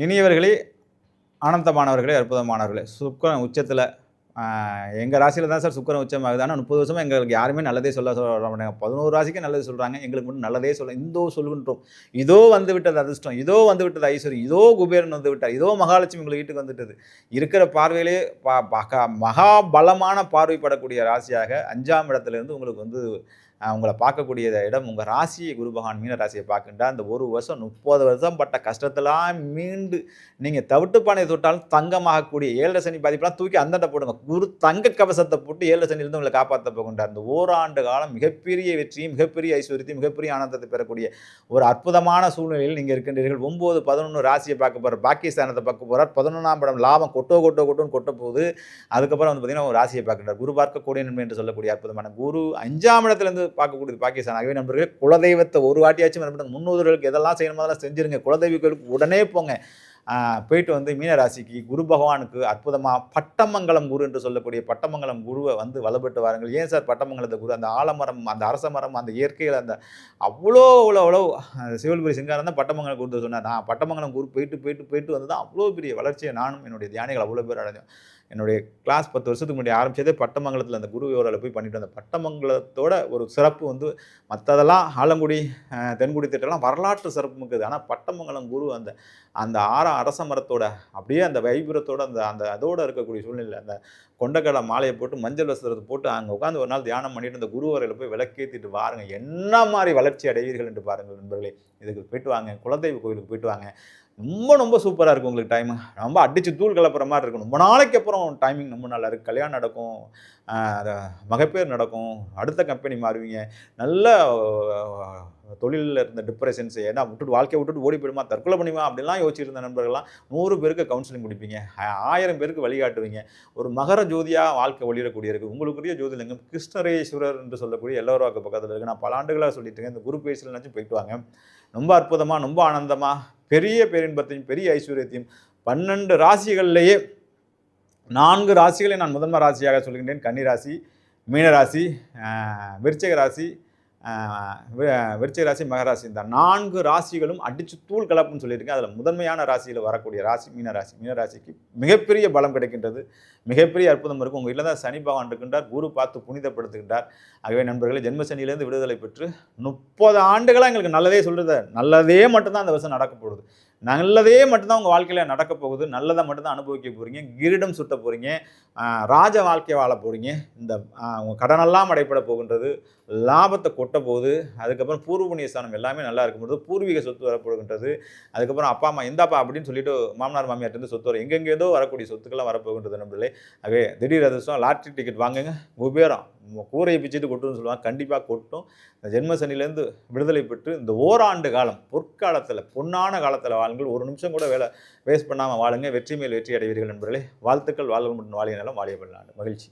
இனியவர்களே, ஆனந்தமானவர்களே, அற்புதமானவர்களே, சுக்கிரன் உச்சத்தில எங்க ராசியில தான் சார் சுக்கிரன் உச்சமாகுது. ஆனா 30 வருஷமா எங்களுக்கு யாருமே நல்லதே சொல்ல மாட்டாங்க. 11 ராசிக்கும் நல்லது சொல்றாங்க. எங்களுக்கு மட்டும் நல்லதே இந்தோ சொல்கின்றோம். இதோ வந்து விட்டது அதிர்ஷ்டம், இதோ வந்து விட்டது ஐஸ்வர்யம், இதோ குபேரன் வந்து விட்டார், இதோ மகாலட்சுமி உங்கள் வீட்டுக்கு வந்துவிட்டது. இருக்கிற பார்வையிலே மகா பலமான பார்வைப்படக்கூடிய ராசியாக 5ஆம் இடத்திலிருந்து உங்களுக்கு வந்து உங்கள பார்க்கக்கூடிய இடம் உங்க ராசியை குரு பகவான் மீன ராசியை பார்க்கின்றார். அந்த 1 வருஷம் 30 வருஷம் பட்ட கஷ்டத்தெல்லாம் மீண்டு நீங்க தவிட்டு பானையை தொட்டாலும் தங்கமாகக்கூடிய 7 சனி பாதிப்பெல்லாம் தூக்கி அந்தாண்ட போடுங்க. குரு தங்க கவசத்தை போட்டு 7 சனியிலிருந்து உங்களை காப்பாற்ற போகின்றார். இந்த ஓராண்டு காலம் மிகப்பெரிய வெற்றியும், மிகப்பெரிய ஐஸ்வர்யத்தையும், மிகப்பெரிய ஆனந்தத்தை பெறக்கூடிய ஒரு அற்புதமான சூழ்நிலையில் நீங்க இருக்கின்றீர்கள். 9, 11 ராசியை பார்க்க போறார். பாக்கியஸ்தானத்தை பார்க்க போறார். 11ஆம் இடம் லாபம் கொட்டோன்னு கொட்ட போகுது. அதுக்கப்புறம் வந்து பார்த்தீங்கன்னா ஒரு ராசியை பார்க்கின்றார். குரு பார்க்கக்கூடிய நன்மை என்று சொல்லக்கூடிய அற்புதமான குரு 5ஆம் இடத்திலிருந்து பார்க்கக்கூடியது பாக்கியஸ்தானம். ஆகவே நண்பர்களே, குலதெய்வத்தை ஒரு வாட்டியாச்சும் முன்னோர்களுக்கு எதெல்லாம் செய்யணுமோ அதெல்லாம் செஞ்சிருங்க. குலதெய்வ கோயிலுக்கு உடனே போங்க. போயிட்டு வந்து மீனராசிக்கு குரு பகவானுக்கு அற்புதமாக பட்டமங்கலம் குரு என்று சொல்லக்கூடிய பட்டமங்கலம் குருவை வந்து வலுப்பட்டு வாருங்கள். ஏன் சார் பட்டமங்கலத்தை குரு? அந்த ஆலமரம், அந்த அரச மரம், அந்த இயற்கையில் அந்த அவ்வளோ சிவல்புரி சிங்காரம் தான் பட்டமங்கலம் குரு சொன்னார். நான் பட்டமங்கலம் குரு போயிட்டு வந்து தான் அவ்வளோ பெரிய வளர்ச்சியை நானும் என்னுடைய தியானிகள் அவ்வளோ பேர் அடைஞ்சோம். என்னுடைய கிளாஸ் 10 வருஷத்துக்கு முன்னாடி ஆரம்பிச்சதே பட்டமங்கலத்தில் அந்த குரு யோராவில் போய் பண்ணிட்டு வந்த பட்டமங்கலத்தோட ஒரு சிறப்பு வந்து மற்றதெல்லாம் ஆலங்குடி, தென்குடி திட்டம்லாம் வரலாற்று சிறப்பு இருக்குது. ஆனால் பட்டமங்கலம் குரு அந்த அந்த அரச மரத்தோட அப்படியே அந்த வைபுரத்தோட அந்த அதோட இருக்கக்கூடிய சூழ்நிலை, அந்த கொண்டக்கடலை மாலையை போட்டு மஞ்சள் வஸ்திரத்தை போட்டு அங்கே உட்காந்து ஒரு நாள் தியானம் பண்ணிட்டு அந்த குருவரையில் போய் விளக்கேற்றிட்டு வாருங்க. என்ன மாதிரி வளர்ச்சி அடைவீர்கள் என்று பாருங்கள் நண்பர்களே. இதுக்கு போயிட்டு வாங்க. குலதெய்வ கோயிலுக்கு போயிட்டு வாங்க. ரொம்ப சூப்பராக இருக்கும் உங்களுக்கு டைமு. ரொம்ப அடித்து தூள் கலப்புற மாதிரி இருக்கும். ரொம்ப நாளைக்கு அப்புறம் டைமிங் ரொம்ப நல்லா இருக்குது. கல்யாணம் நடக்கும், மகப்பேறு நடக்கும், அடுத்த கம்பெனி மாறுவீங்க. நல்ல தொழிலில் இருந்த டிப்ரெஷன்ஸ் ஏன்னா வாழ்க்கையை விட்டுட்டு ஓடி போயிடுமா, தற்கொலை பண்ணிமா அப்படிலாம் யோசிச்சிருந்த நண்பர்கள்லாம் 100 பேருக்கு கவுன்சிலிங் கொடுப்பீங்க. 1000 பேருக்கு வழிகாட்டுவீங்க. ஒரு மகர ஜோதியாக வாழ்க்கை ஒளிரக்கூடிய இருக்குது. உங்களுக்குரிய ஜோதிலிங்கம் கிருஷ்ணரேஸ்வரர் என்று சொல்லக்கூடிய எல்லோருவாக்கு பக்கத்தில் இருக்குது. நான் பல ஆண்டுகளாக சொல்லிட்டு இருக்கேன். இந்த குரு பேசலனாச்சும் போயிட்டு வாங்க. ரொம்ப அற்புதமாக, ரொம்ப ஆனந்தமாக, பெரிய பேரின்பத்தையும் பெரிய ஐஸ்வர்யத்தையும் 12 ராசிகள்லேயே 4 ராசிகளை நான் முதன்மை ராசியாக சொல்கின்றேன். கன்னி ராசி, மீனராசி, விருச்சிக ராசி, விருச்சிக ராசி, மகராசி. இந்த 4 ராசிகளும் அடித்து தூள் கலப்புன்னு சொல்லியிருக்கேன். அதில் முதன்மையான ராசியில் வரக்கூடிய ராசி மீனராசி. மீனராசிக்கு மிகப்பெரிய பலம் கிடைக்கின்றது. மிகப்பெரிய அற்புதம் இருக்கும். உங்கள் வீட்டில் தான் சனி பகவான் இருக்கின்றார். குரு பார்த்து புனிதப்படுத்துகின்றார். ஆகவே நண்பர்களே, ஜென்ம சனியிலேருந்து விடுதலை பெற்று 30 ஆண்டுகளாக எங்களுக்கு நல்லதே சொல்கிறது. நல்லதே மட்டும்தான் அந்த வருஷம் நடக்க போகுது. நல்லதே மட்டும்தான் உங்கள் வாழ்க்கையில் நடக்க போகுது. நல்லதை மட்டும்தான் அனுபவிக்க போகிறீங்க. கிரீடம் சுட்ட போகிறீங்க. ராஜ வாழ்க்கையை வாழ போகிறீங்க. இந்த உங்கள் கடனெல்லாம் அடைப்பட போகின்றது. லாபத்தை கொட்ட போகுது. அதுக்கப்புறம் பூர்வ புண்ணிய ஸ்தானம் எல்லாமே நல்லா இருக்கும்போது பூர்வீக சொத்து வரப்போகின்றது. அதுக்கப்புறம் அப்பா அம்மா இந்தாப்பா அப்படின்னு சொல்லிட்டு மாமனார் மாமியார்ட்டு சொத்து வரும். எங்கெங்கேதோ வரக்கூடிய சொத்துக்கெல்லாம் வரப்போகின்றது நண்பர்களே. ஆகவே திடீர் அதிர்ஷ்டம், லாட்ரி டிக்கெட் வாங்குங்க. குபேரம் கூரையை பிச்சுட்டு கொட்டுன்னு சொல்லுவாங்க. கண்டிப்பாக கொட்டும். இந்த ஜென்ம சனியிலேருந்து விடுதலை பெற்று இந்த ஓராண்டு காலம் பொற்காலத்தில், பொன்னான காலத்தில் வாழுங்கள். ஒரு நிமிஷம் கூட வேஸ்ட் பண்ணாமல் வாழுங்க. வெற்றி மேல் வெற்றி அடைவீர்கள் நண்பர்களே. வாழ்த்துக்கள். வாழ்வு மற்றும் வாழிய நலம், வாழிய பல்லாண்டு. மகிழ்ச்சி.